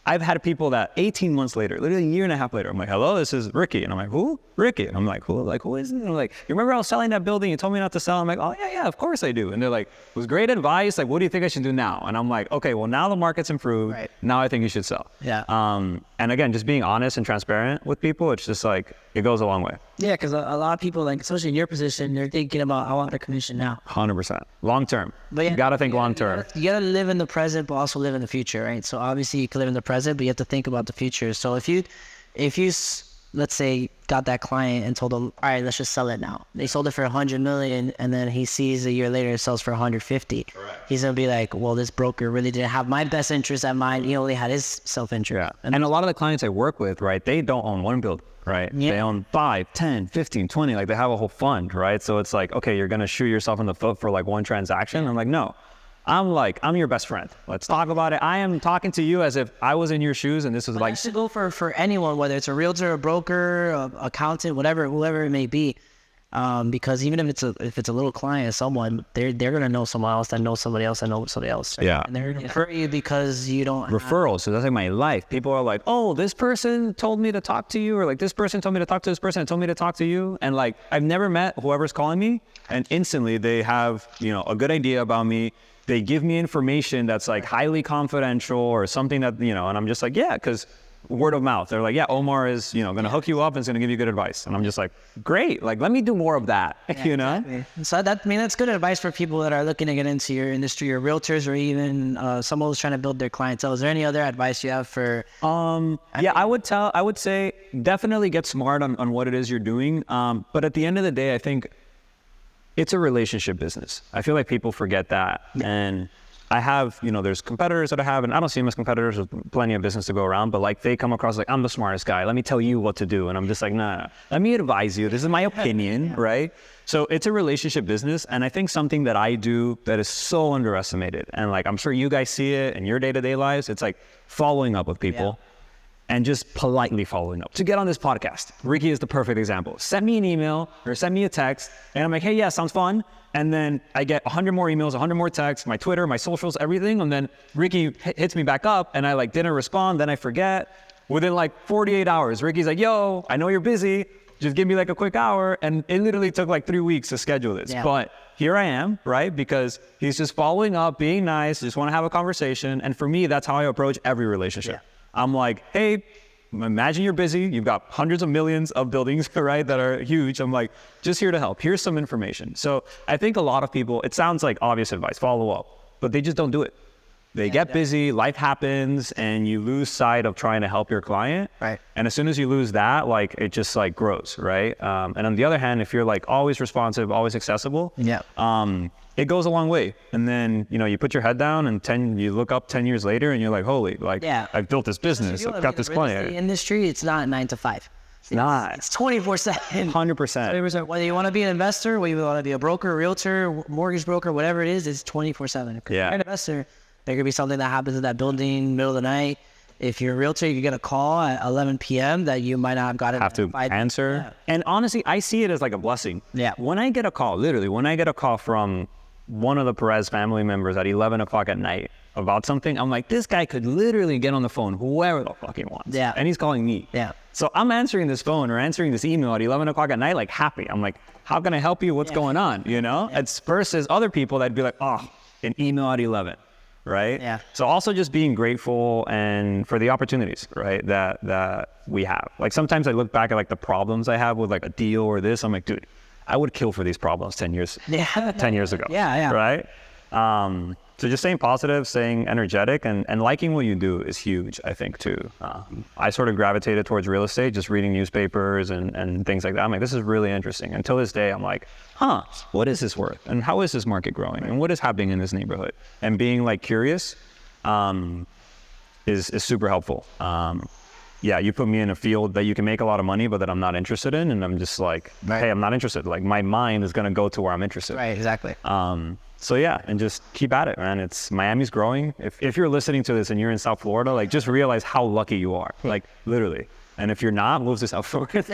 I've had people that 18 months later, literally a year and a half later, I'm like, hello, this is Ricky. And I'm like, who? Ricky. And I'm like, who? Like, who is it? And I'm like, you remember I was selling that building? You told me not to sell. I'm like, oh, yeah, of course I do. And they're like, it was great advice. Like, what do you think I should do now? And I'm like, okay, well, now the market's improved. Right. Now I think you should sell. Yeah. And again, just being honest and transparent with people, it's just like, it goes a long way. Yeah, because a lot of people, like, especially in your position, they're thinking about, I want a commission now. 100%. Long term. But You got to think long term. You gotta live in the present, but also live in the future, right? So obviously you can live in the present, but you have to think about the future. So if you, let's say, got that client and told them, all right, let's just sell it now. They sold it for 100 million, and then he sees a year later it sells for 150. Correct. He's gonna be like, well, this broker really didn't have my best interest at mind. He only had his self-interest. Yeah. And a lot of the clients I work with, right, they don't own one building. Right. Yeah. They own 5, 10, 15, 20, like they have a whole fund, right? So it's like, okay, you're going to shoot yourself in the foot for like one transaction. I'm like, no, I'm your best friend. Let's talk about it. I am talking to you as if I was in your shoes and this was like. That should go for anyone, whether it's a realtor, a broker, a accountant, whoever it may be. Because even if it's a little client, someone, they're gonna know someone else that knows somebody else that knows somebody else. Yeah. And they're gonna refer you because you don't Referrals. So that's like my life. People are like, oh, this person told me to talk to you, or like this person told me to talk to this person and told me to talk to you. And like, I've never met whoever's calling me, and instantly they have, a good idea about me. They give me information that's like highly confidential or something that, and I'm just like, yeah, because word of mouth. They're like, yeah, Omar is, going to hook you up and is going to give you good advice. And I'm just like, great. Like, let me do more of that, Exactly. So that's good advice for people that are looking to get into your industry, or realtors, or even someone who's trying to build their clientele. Is there any other advice you have for? I would say definitely get smart on what it is you're doing. But at the end of the day, I think it's a relationship business. I feel like people forget that. And I have, there's competitors that I have, and I don't see them as competitors. There's plenty of business to go around, but like they come across like, I'm the smartest guy. Let me tell you what to do. And I'm just like, nah, let me advise you. This is my opinion, right? So it's a relationship business. And I think something that I do that is so underestimated, and like, I'm sure you guys see it in your day-to-day lives, it's like following up with people. And just politely following up. To get on this podcast, Ricky is the perfect example. Send me an email or send me a text, and I'm like, hey, yeah, sounds fun. And then I get 100 more emails, 100 more texts, my Twitter, my socials, everything. And then Ricky hits me back up, and I like didn't respond. Then I forget. Within like 48 hours, Ricky's like, yo, I know you're busy. Just give me like a quick hour. And it literally took like 3 weeks to schedule this. Yeah. But here I am, right? Because he's just following up, being nice, just want to have a conversation. And for me, that's how I approach every relationship. Yeah. I'm like, hey, imagine you're busy. You've got hundreds of millions of buildings, right, that are huge. I'm like, just here to help. Here's some information. So I think a lot of people, it sounds like obvious advice, follow up, but they just don't do it. They get busy, life happens, and you lose sight of trying to help your client. Right. And as soon as you lose that, like, it just like grows, right? And on the other hand, if you're like always responsive, always accessible, it goes a long way. And then, you put your head down and you look up 10 years later and you're like, holy, like, I've built this business. I've got this client. The industry, it's not 9 to 5. It's not. It's 24/7. 100%. Whether you want to be an investor, whether you want to be a broker, realtor, mortgage broker, whatever it is, it's 24/7. If you're an investor, there could be something that happens in that building middle of the night. If you're a realtor, you get a call at 11 p.m. that you might not have gotten. Have to answer. Yeah. And honestly, I see it as like a blessing. Yeah. When I get a call from one of the Perez family members at 11 o'clock at night about something, I'm like, this guy could literally get on the phone, whoever the fuck he wants. Yeah. And he's calling me. Yeah. So I'm answering this phone or answering this email at 11 o'clock at night, like happy. I'm like, how can I help you? What's going on? Yeah. It's versus other people that'd be like, oh, an email at 11. Right? Yeah. So also just being grateful and for the opportunities, right, that we have. Like sometimes I look back at like the problems I have with like a deal or this. I'm like, dude, I would kill for these problems 10 years ago. Yeah. Right? So just staying positive, staying energetic, and liking what you do is huge, I think, too. I sort of gravitated towards real estate, just reading newspapers and things like that. I'm like, this is really interesting. Until this day, I'm like, what is this worth? And how is this market growing? And what is happening in this neighborhood? And being like curious is super helpful. You put me in a field that you can make a lot of money, but that I'm not interested in. And I'm just like, hey, I'm not interested. Like my mind is going to go to where I'm interested. Right, exactly. And just keep at it, man. Miami's growing. If you're listening to this and you're in South Florida, like just realize how lucky you are, like literally. And if you're not, move to South Florida.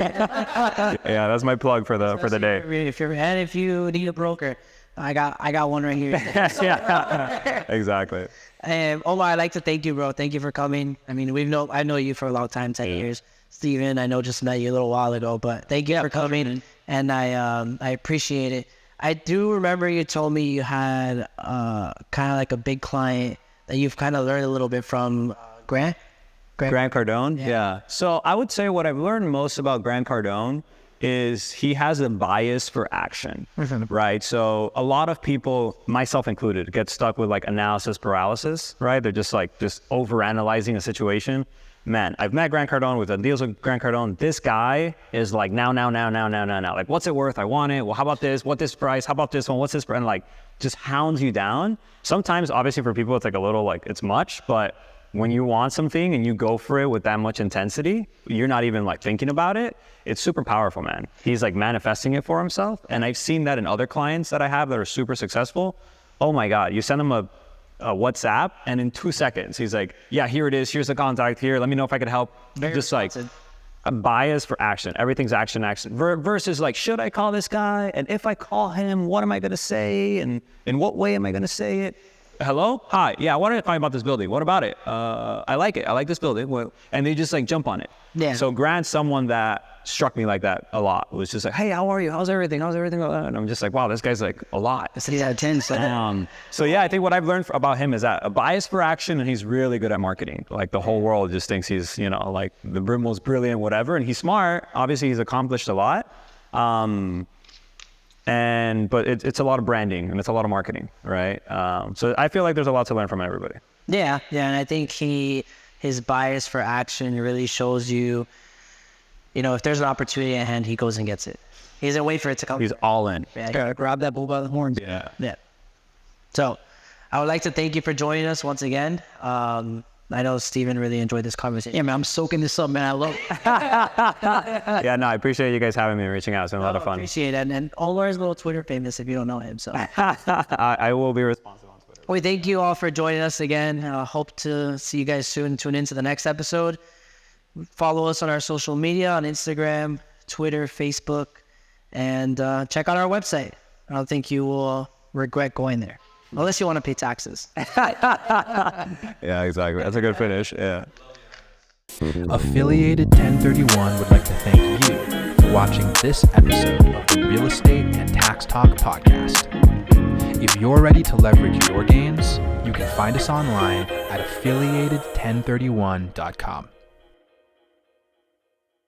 Yeah, that's my plug for the day. If you need a broker, I got one right here. Yeah, exactly. And Omar, I'd like to thank you, bro. Thank you for coming. I mean, I know you for a long time, 10 years. Steven, I know just met you a little while ago, but thank you for coming, and I appreciate it. I do remember you told me you had kind of like a big client that you've kind of learned a little bit from Grant Cardone? Yeah. So I would say what I've learned most about Grant Cardone is he has a bias for action, right? So a lot of people, myself included, get stuck with like analysis paralysis, right? They're just overanalyzing a situation. Man, I've met Grant Cardone, we've done deals with Grant Cardone. This guy is like now. Like, what's it worth? I want it. Well, how about this? What this price? How about this one? What's this? And like, just hounds you down. Sometimes, obviously, for people, it's like a little like it's much, but when you want something and you go for it with that much intensity, you're not even like thinking about it. It's super powerful, man. He's like manifesting it for himself. And I've seen that in other clients that I have that are super successful. Oh my God, you send them a WhatsApp and in 2 seconds, he's like, yeah, here it is. Here's the contact here. Let me know if I can help. Very just responsive. Like a bias for action. Everything's action. Versus like, should I call this guy? And if I call him, what am I going to say? And in what way am I going to say it? Hello? Hi. Yeah, I wanted to find about this building. What about it? I like it. I like this building. Well, and they just like jump on it. Yeah. So Grant's someone that struck me like that a lot. It was just like, hey, how are you? How's everything? And I'm just like, wow, this guy's like a lot. 6 out of 10. So yeah, I think what I've learned about him is that a bias for action, and he's really good at marketing. Like the whole world just thinks he's, like the most brilliant, whatever. And he's smart. Obviously, he's accomplished a lot. But it's a lot of branding and it's a lot of marketing, right? So I feel like there's a lot to learn from everybody. Yeah, and I think his bias for action really shows you, if there's an opportunity at hand, he goes and gets it. He doesn't wait for it to come. He's all in. Yeah, Gotta grab that bull by the horns. Yeah. So I would like to thank you for joining us once again. I know Steven really enjoyed this conversation. Yeah, man, I'm soaking this up, man. I love it. Yeah, no, I appreciate you guys having me and reaching out. It's been a lot of fun. I appreciate it. And Omar's a little Twitter famous if you don't know him. So I will be responsive on Twitter. we thank you all for joining us again. Hope to see you guys soon. Tune into the next episode. Follow us on our social media on Instagram, Twitter, Facebook, and check out our website. I don't think you will regret going there. Unless you want to pay taxes. Yeah, exactly. That's a good finish. Yeah. Affiliated 1031 would like to thank you for watching this episode of the Real Estate and Tax Talk podcast. If you're ready to leverage your gains, you can find us online at affiliated1031.com.